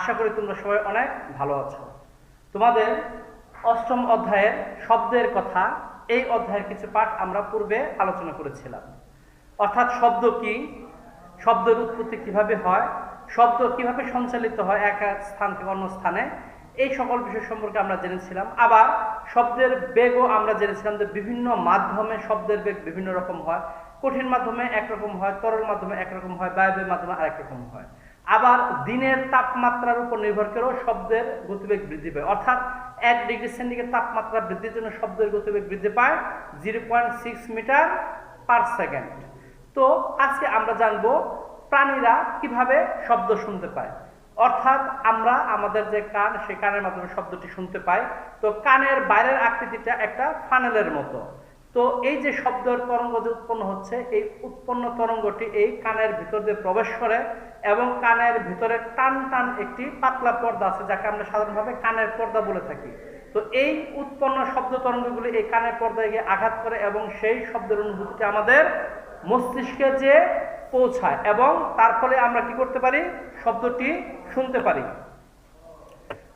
আশা করি তোমরা সবাই অনেক ভালো আছো। তোমাদের অষ্টম অধ্যায়ের শব্দের কথা, এই অধ্যায়ের কিছু পাঠ আমরা পূর্বে আলোচনা করেছিলাম। অর্থাৎ শব্দ কি, শব্দের উৎপত্তি কিভাবে হয়, শব্দ কিভাবে সঞ্চালিত হয় এক এক স্থান থেকে অন্য স্থানে, এই সকল বিষয় সম্পর্কে আমরা জেনেছিলাম। আবার শব্দের বেগও আমরা জেনেছিলাম যে বিভিন্ন মাধ্যমে শব্দের বেগ বিভিন্ন রকম হয়। কঠিন মাধ্যমে একরকম হয়, তরল মাধ্যমে একরকম হয়, বায়বীয় মাধ্যমে আরেক রকম হয়। আবার দিনের তাপমাত্রার উপর নির্ভর করেও শব্দের গতিবেগ বৃদ্ধি পায়। অর্থাৎ 1 ডিগ্রি সেন্টিগ্রেড তাপমাত্রা বৃদ্ধির জন্য শব্দের গতিবেগ বৃদ্ধি পায় 0.6 মিটার পার সেকেন্ড। তো আজকে আমরা জানবো প্রাণীরা কিভাবে শব্দ শুনতে পায়। অর্থাৎ আমরা আমাদের যে কান, সেই কানের মাধ্যমে শব্দটি শুনতে পাই। তো কানের বাইরের আকৃতিটা একটা ফানেলের মতো। তো এই যে শব্দের তরঙ্গ যে উৎপন্ন হচ্ছে, এই উৎপন্ন তরঙ্গটি এই কানের ভিতর দিয়ে প্রবেশ করে এবং কানের ভিতরে টান টান একটি পাতলা পর্দা আছে, যাকে আমরা সাধারণভাবে কানের পর্দা বলে থাকি। তো এই উৎপন্ন শব্দ তরঙ্গগুলি এই কানের পর্দায় গিয়ে আঘাত করে এবং সেই শব্দের অনুভূতিটি আমাদের মস্তিষ্কে যে পৌঁছায় এবং তার ফলে আমরা কি করতে পারি, শব্দটি শুনতে পারি।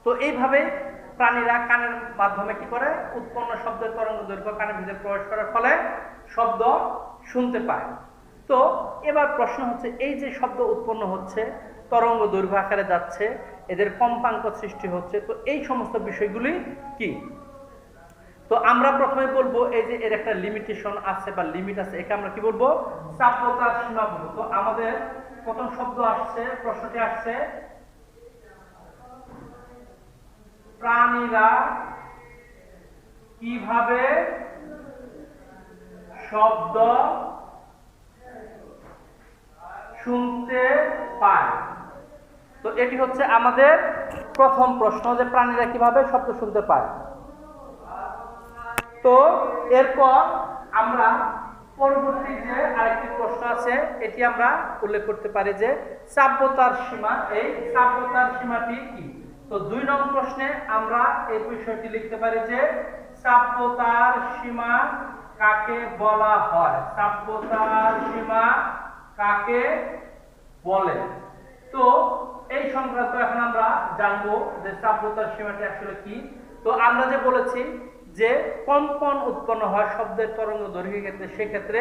তো এইভাবে প্রাণীরা কানের মাধ্যমে কি করে, উৎপন্ন শব্দের তরঙ্গ দৈর্ঘ্য কানের ভিতরে প্রবেশ করার ফলে শব্দ শুনতে পায়। তো এবার প্রশ্ন হচ্ছে, এই যে শব্দ উৎপন্ন হচ্ছে, তরঙ্গ দৈর্ঘ্য আকারে যাচ্ছে, এদের কম্পাঙ্ক সৃষ্টি হচ্ছে, তো এই সমস্ত বিষয়গুলি কি? তো আমরা প্রথমে বলবো এই যে এর একটা লিমিটেশন আছে বা লিমিট আছে, একে আমরা কি বলবো, চাপতার সীমা বলবো। তো আমাদের প্রথম শব্দ আসছে, প্রশ্নটি আসছে, প্রাণীরা কিভাবে শব্দ শুনতে পায়। তো এটি হচ্ছে আমাদের প্রথম প্রশ্ন, যে প্রাণীরা কিভাবে শব্দ শুনতে পায়। তো এরপর আমরা পরবর্তী যে আরেকটি প্রশ্ন আছে, এটি আমরা উল্লেখ করতে পারি যে শ্রাব্যতার সীমা, এই শ্রাব্যতার সীমাটি কি। তো 2 নং প্রশ্নে আমরা এই বিষয়টি লিখতে পারি যে শ্রাব্যতার সীমা কাকে বলা হয়, শ্রাব্যতার সীমা কাকে বলে। তো এই সংক্রান্ত এখন আমরা জানবো যে শ্রাব্যতার সীমাটি আসলে কি। তো আমরা যে বলেছি যে কম্পন উৎপন্ন হয় শব্দের তরঙ্গ দৈর্ঘ্যের ক্ষেত্রে, সেক্ষেত্রে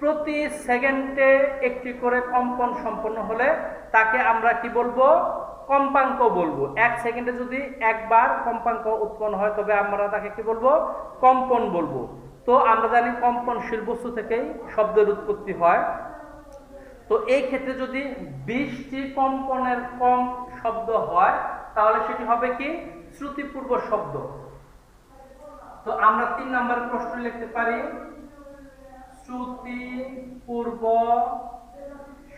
প্রতি সেকেন্ডে একটি করে কম্পন সম্পন্ন হলে তাকে আমরা কি বলবো, কম্পাঙ্ক বলবো। 1 সেকেন্ডে যদি একবার কম্পাঙ্ক উৎপন্ন হয় তবে আমরা তাকে কি বলবো, কম্পন বলবো। তো আমরা জানি কম্পনশীল বস্তু থেকেই শব্দের উৎপত্তি হয়। তো এই ক্ষেত্রে যদি 20টি কম্পনের কম শব্দ হয় তাহলে সেটি হবে কি, শ্রুতিপূর্ব শব্দ। তো আমরা 3 নম্বর প্রশ্ন লিখতে পারি, শ্রুতিপূর্ব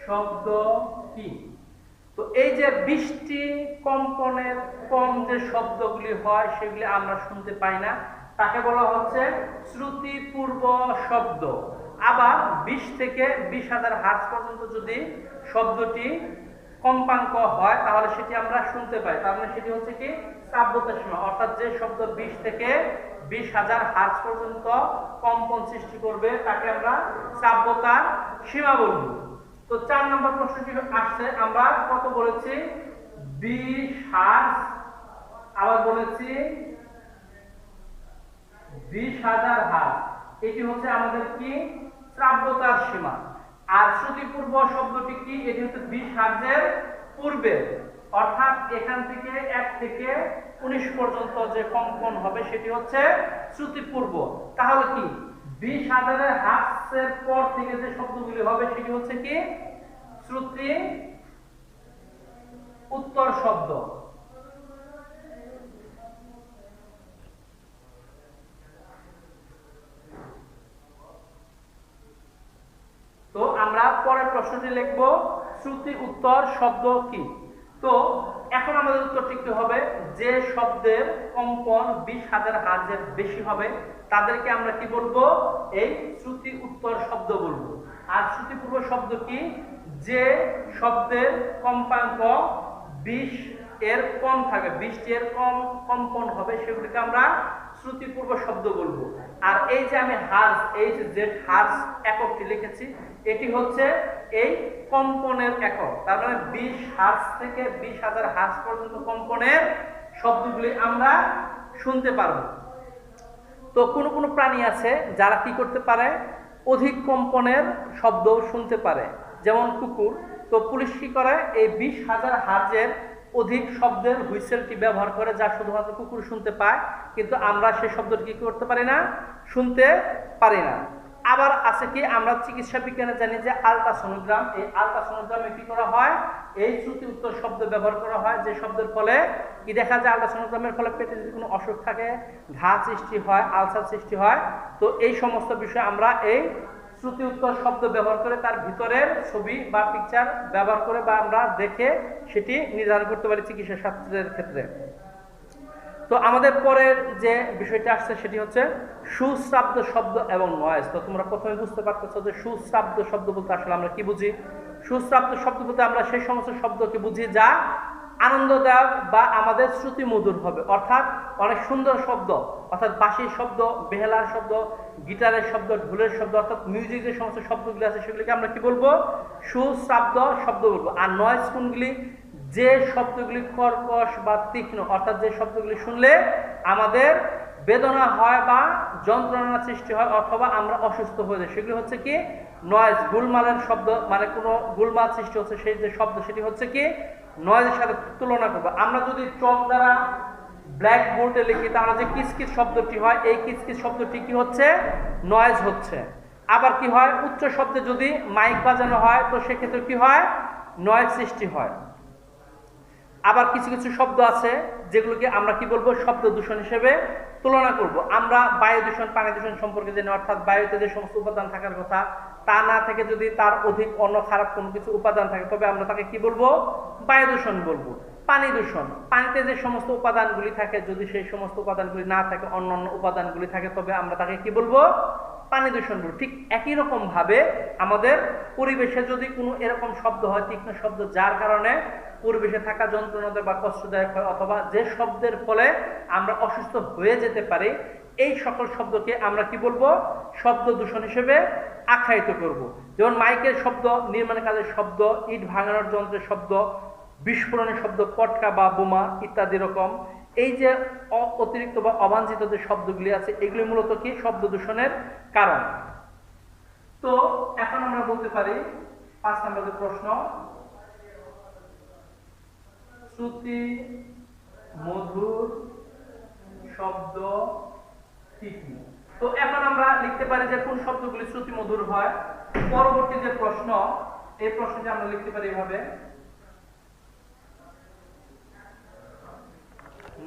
শব্দ কি। তো এই যে 20টি কম্পনের কম যে শব্দগুলি হয় সেগুলি আমরা শুনতে পাই না, তাকে বলা হচ্ছে শ্রুতিপূর্ব শব্দ। আবার 20 থেকে 20,000 হার্জ পর্যন্ত যদি শব্দটি কম্পাঙ্ক হয় তাহলে সেটি আমরা শুনতে পাই। তার মানে সেটি হচ্ছে কি, শ্রাব্যতার সীমা। অর্থাৎ যে শব্দ 20 থেকে 20,000 হার্জ পর্যন্ত কম্পন সৃষ্টি করবে তাকে আমরা শ্রাব্যতার সীমা বলবো। তো 4 নম্বর প্রশ্নটি আসছে, আমরা কত বলেছি, 20 হার্জ, আবার বলেছি 20,000 হার্জ। এটি হচ্ছে আমাদের কি, শ্রাব্যতার সীমা। আর শ্রুতিপূর্ব শব্দটি কি, এটি হচ্ছে 20 হার্জের পূর্বে, অর্থাৎ এখান থেকে 1 থেকে 19 পর্যন্ত যে কম্পন হবে সেটি হচ্ছে শ্রুতিপূর্ব। তাহলে কি, 20,000 হার্জের পর থেকে যে শব্দগুলি হবে সেটি হচ্ছে কি, শ্রুতি উত্তর শব্দ। তো আমরা পরের প্রশ্নটি লিখব, শ্রুতি উত্তর শব্দ কি। তো এখন আমাদের উত্তরটি কি হবে, যে শব্দের কম্পন 20,000 হার্জের বেশি হবে তাদেরকে আমরা কি বলবো, এই শ্রুতি উত্তর শব্দ বলবো। আর শ্রুতিপূর্ব শব্দ কি, যে শব্দের কম্পাঙ্ক 20 এর কম থাকে, 20 এর কম কম্পন হবে সেগুলিকে আমরা শ্রুতিপূর্ব শব্দ বলবো। আর এই যে আমি হার্জ, এই যে হার্জ এককটি লিখেছি, এটি হচ্ছে এই কম্পনের একক। তার মানে 20 হার্জ থেকে 20,000 হার্জ পর্যন্ত কম্পনের শব্দগুলি আমরা শুনতে পারবো। তো কোনো কোনো প্রাণী আছে যারা কি করতে পারে, অধিক কম্পনের শব্দ শুনতে পারে, যেমন কুকুর। তো পুলিশ কি করে, এই 20,000 হার্জের অধিক শব্দের হুইসেলটি ব্যবহার করে, যা শুধুমাত্র কুকুর শুনতে পায়, কিন্তু আমরা সেই শব্দটি কি করতে পারি না, শুনতে পারি না। আবার আছে কি, আমরা চিকিৎসা বিজ্ঞানে জানি যে আলট্রাসোনোগ্রাম, এই আলট্রাসোনোগ্রামে কি করা হয়, এই শ্রুতি উত্তর শব্দ ব্যবহার করা হয়, যে শব্দের ফলে কি দেখা যায়, আলট্রাসোনোগ্রামের ফলে পেটে যদি কোনো অসুখ থাকে, ঘা সৃষ্টি হয়, আলসার সৃষ্টি হয়, তো এই সমস্ত বিষয় আমরা এই শ্রুতি উত্তর শব্দ ব্যবহার করে তার ভিতরের ছবি বা পিকচার ব্যবহার করে বা আমরা দেখে সেটি নির্ধারণ করতে পারি চিকিৎসা শাস্ত্রের ক্ষেত্রে। তো আমাদের পরের যে বিষয়টা আসছে সেটি হচ্ছে সুশ্রাব্দ শব্দ এবং নয়েজ। তো তোমরা প্রথমে বুঝতে পারতেছো যে সুশ্রাব্দ শব্দ বলতে আসলে আমরা কি বুঝি। সুশ্রাব্দ শব্দ বলতে আমরা সেই সমস্ত শব্দকে বুঝি যা আনন্দদায়ক বা আমাদের শ্রুতি মধুর হবে, অর্থাৎ অনেক সুন্দর শব্দ, অর্থাৎ বাঁশির শব্দ, বেহেলার শব্দ, গিটারের শব্দ, ঢোলের শব্দ, অর্থাৎ মিউজিক যে সমস্ত শব্দগুলি আছে সেগুলিকে আমরা কি বলবো, সুশ্রাব্দ শব্দ বলবো। আর নয়েজ কোনগুলি, যে শব্দগুলি কর্কশ বা তীক্ষ্ণ, অর্থাৎ যে শব্দগুলি শুনলে আমাদের বেদনা হয় বা যন্ত্রণা সৃষ্টি হয় অথবা আমরা অসুস্থ হয়ে যাই, সেগুলি হচ্ছে কি নয়েজ। গুলমালের শব্দ, মানে কোনো গুলমাল সৃষ্টি হচ্ছে সেই যে শব্দ, সেটি হচ্ছে কি নয়েজের সাথে তুলনা করবো। আমরা যদি চক দ্বারা ব্ল্যাক বোর্ডে লিখি তাহলে যে কিচকিচ শব্দটি হয়, এই কিচকিচ শব্দটি কি হচ্ছে, নয়েজ হচ্ছে। আবার কি হয়, উচ্চ শব্দে যদি মাইক বাজানো হয় তো সেক্ষেত্রে কি হয়, নয়েজ সৃষ্টি হয়। আবার কিছু কিছু শব্দ আছে যেগুলোকে আমরা কি বলবো, শব্দ দূষণ হিসেবে তুলনা করব। আমরা বায়ু দূষণ, পানি দূষণ সম্পর্কে জানি, অর্থাৎ বায়ুতে যে সমস্ত উপাদান থাকার কথা তা না থেকে যদি তার অধিক অন্য খারাপ কোনো কিছু উপাদান থাকে তবে আমরা তাকে কি বলবো, বায়ু দূষণ বলবো। পানি দূষণ, পানিতে যে সমস্ত উপাদানগুলি থাকে যদি সেই সমস্ত উপাদানগুলি না থাকে, অন্য অন্য উপাদানগুলি থাকে, তবে আমরা তাকে কি বলবো, পানি দূষণ বলবো। ঠিক একই রকম ভাবে আমাদের পরিবেশে যদি কোনো এরকম শব্দ হয়, তীক্ষ্ণ শব্দ, যার কারণে পরিবেশে থাকা যন্ত্রণাদায়ক বা কষ্টদায়ক হয়, অথবা যে শব্দের ফলে আমরা অসুস্থ হয়ে যেতে পারি, এই সকল শব্দকে আমরা কি বলবো, শব্দ দূষণ হিসেবে আখ্যায়িত করব। যেমন মাইকের শব্দ, নির্মাণ কাজের শব্দ, ইট ভাঙানোর যন্ত্রের শব্দ, বিস্ফোরণের শব্দ, পটকা বা বোমা ইত্যাদি রকম। এই যে অতিরিক্ত বা অবাঞ্ছিত যে শব্দগুলি আছে এগুলি মূলত কি শব্দ দূষণের কারণ। তো এখন আমরা বলতে পারি 5 নম্বরের প্রশ্ন, শ্রুতি মধুর শব্দ কি কি। তো এখন আমরা লিখতে পারি যে কোন শব্দগুলি শ্রুতি মধুর হয়। পরবর্তী যে প্রশ্ন, এই প্রশ্নটি আমরা লিখতে পারি এভাবে,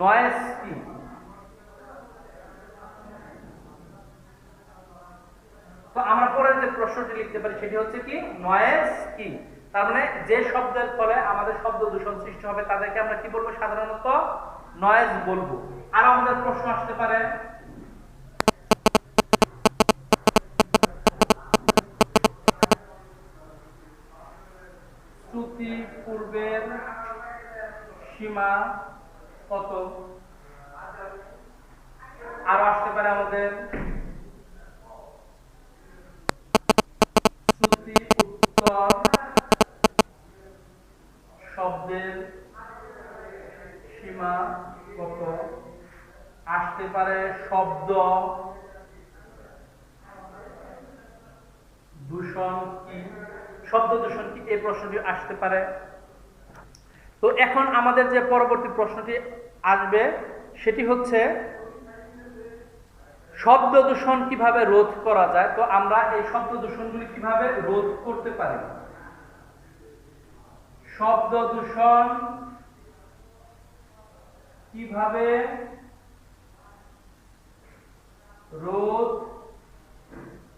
নয়েজ কি। তো আমরা পরের যে প্রশ্নটি লিখতে পারি সেটি হচ্ছে কি, নয়েজ কি। তার মানে যে শব্দের ফলে আমাদের শব্দ দূষণ সৃষ্টি হবে তাদেরকে আমরা কি বলবো, সাধারণত নয়েজ বলবো। আর আমাদের প্রশ্ন আসতে পারে, শ্রুতি পূর্বের সীমা কত। আর আসতে পারে আমাদের শ্রুতি উত্তর শব্দের সীমা কত। আসতে পারে শব্দ দূষণ কি, শব্দ দূষণ কি, এই প্রশ্নটি আসতে পারে। তো এখন আমাদের যে পরবর্তী প্রশ্নটি আসবে সেটি হচ্ছে শব্দ দূষণ কিভাবে রোধ করা যায়। তো আমরা এই শব্দ দূষণগুলি কিভাবে রোধ করতে পারি। শব্দ দূষণ কিভাবে রোধ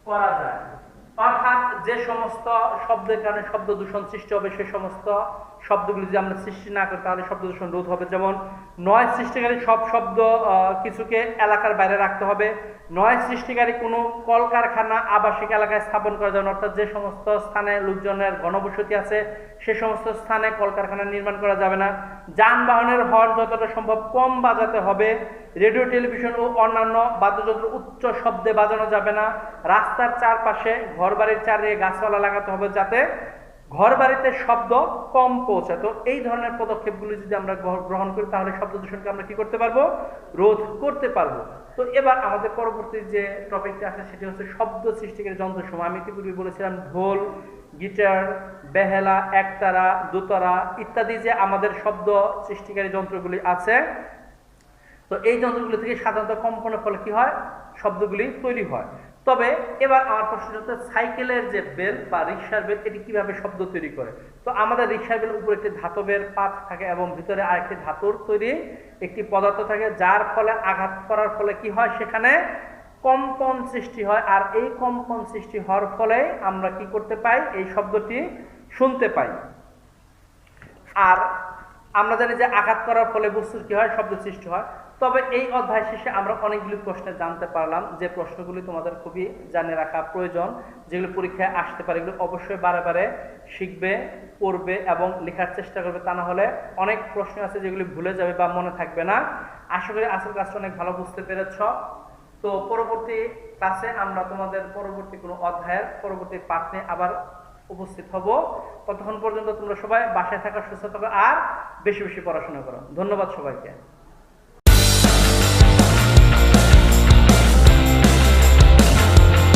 করা যায়, অর্থাৎ যে সমস্ত শব্দের কারণে শব্দ দূষণ সৃষ্টি হবে সেই সমস্ত শব্দগুলি যদি আমরা সৃষ্টি না করি তাহলে শব্দ দূষণ রোধ হবে। যেমন নয় সৃষ্টিকারী সব শব্দ কিছুকে এলাকার বাইরে রাখতে হবে। নয় সৃষ্টিকারী কোনো কলকারখানা আবাসিক এলাকায় স্থাপন করা যাবে না, অর্থাৎ যে সমস্ত স্থানে লোকজনের ঘনবসতি আছে সে সমস্ত স্থানে কলকারখানা নির্মাণ করা যাবে না। যানবাহনের হর্ন যতটা সম্ভব কম বাজাতে হবে। রেডিও টেলিভিশন ও অন্যান্য বাদ্যযন্ত্র উচ্চ শব্দে বাজানো যাবে না। রাস্তার চারপাশে ঘরবাড়ির চারিদিকে গাছপালা লাগাতে হবে যাতে ঘর বাড়িতে শব্দ কম পৌঁছায়। তো এই ধরনের পদক্ষেপগুলি যদি আমরা গ্রহণ করি তাহলে শব্দ দূষণকে আমরা কি করতে পারবো? রোধ করতে পারবো। তো এবার আমাদের পরবর্তী যে টপিকটা আছে সেটি হচ্ছে শব্দ সৃষ্টিকারী যন্ত্রসমূহ। আমি ইতিপূর্বে বলেছিলাম ঢোল, গিটার, বেহেলা, একতারা, দোতারা ইত্যাদি যে আমাদের শব্দ সৃষ্টিকারী যন্ত্রগুলি আছে, তো এই যন্ত্রগুলি থেকে সাধারণত কম্পনের ফলে কি হয়? শব্দগুলি তৈরি হয়। তবে এবার আমার প্রশ্ন হচ্ছে সাইকেলের যে বেল বা রিক্সার বেল এটি কিভাবে শব্দ তৈরি করে? তো আমাদের রিক্সার বেল উপরে একটি ধাতবের পাত থাকে এবং ভিতরে আরেকটি ধাতুর তৈরি একটি পদার্থ থাকে, যার ফলে আঘাত করার ফলে কি হয়? সেখানে কম্পন সৃষ্টি হয়। আর এই কম্পন সৃষ্টি হওয়ার ফলে আমরা কি করতে পাই? এই শব্দটি শুনতে পাই। আর আমরা জানি যে আঘাত করার ফলে বস্তুর কি হয়? শব্দ সৃষ্টি হয়। তবে এই অধ্যায় শেষে আমরা অনেকগুলি প্রশ্ন জানতে পারলাম, যে প্রশ্নগুলি তোমাদের খুবই জানিয়ে রাখা প্রয়োজন, যেগুলো পরীক্ষায় আসতে পারে। এগুলো অবশ্যই বারে বারে শিখবে, পড়বে এবং লেখার চেষ্টা করবে, তা না হলে অনেক প্রশ্ন আছে যেগুলি ভুলে যাবে বা মনে থাকবে না। আশা করি আজকের ক্লাসটা অনেক ভালো বুঝতে পেরেছ। তো পরবর্তী ক্লাসে আমরা তোমাদের পরবর্তী কোনো অধ্যায়ের পরবর্তী পাঠ নিয়ে আবার উপস্থিত হব। ততক্ষণ পর্যন্ত তোমরা সবাই বাসায় থাকা, সুস্থ থাকো আর বেশি বেশি পড়াশোনা করো। ধন্যবাদ সবাইকে।